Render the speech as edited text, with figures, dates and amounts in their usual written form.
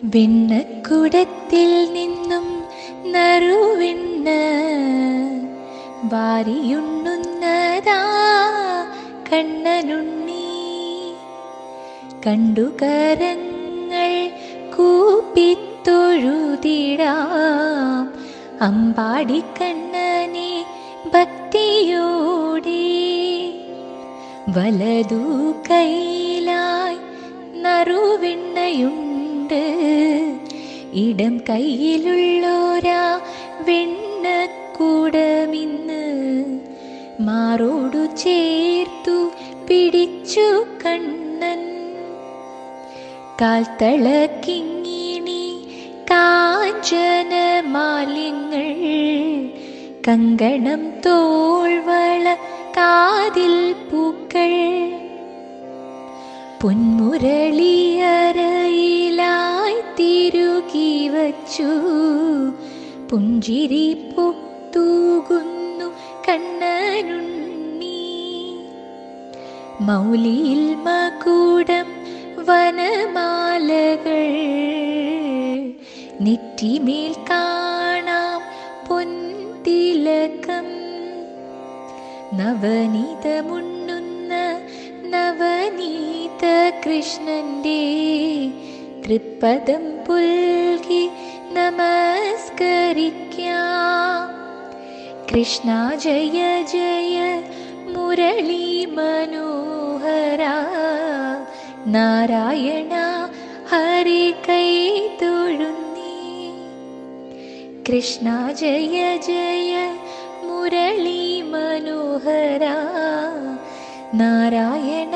വെണ്ണക്കുടത്തിൽ നിന്നും നറുവെണ്ണ വാരിയുണ്ണുന്നതാ കണ്ണനുണ്ണി. കണ്ടുകരങ്ങൾ കൂപ്പിത്തൊഴുതിടാം അമ്പാടിക്കണ്ണനെ ഭക്തിയോടെ. വലതു കൈയിലായി നറുവെണ്ണയുണ്ട്, ഇടം കൈയിലുള്ളോരാ വെണ്ണക്കൂടമിന്ന് മാറോടു ചേർത്തു പിടിച്ചു കണ്ണൻ. കാൽത്തളക്കിങ്ങിണി കാഞ്ചന മാലിന്യങ്ങൾ, കങ്കണം തോൾവള കാതിൽ പൂക്കൾ, പൊന്മുരളിയറയിലായി തിരുകി വച്ചു പുഞ്ചിരി പൂത്തൂകുന്നു കണ്ണനുണ്ണി. മൗലിയിൽ മകുടം വനമാലകൾ, നെറ്റിമേൽ കാണാം പൊൻതിലകം. നവനീതമുണ്ണുന്ന നവനീത കൃഷ്ണന്റെ തൃപ്പദം പുൽകി നമസ്കരിക്കാം. കൃഷ്ണ ജയ ജയ മുരളി മനോഹര, നാരായണ ഹരി കൈ തൊഴുന്നേ. കൃഷ്ണ ജയ ജയ മുരളി മനോഹര, നാരായണ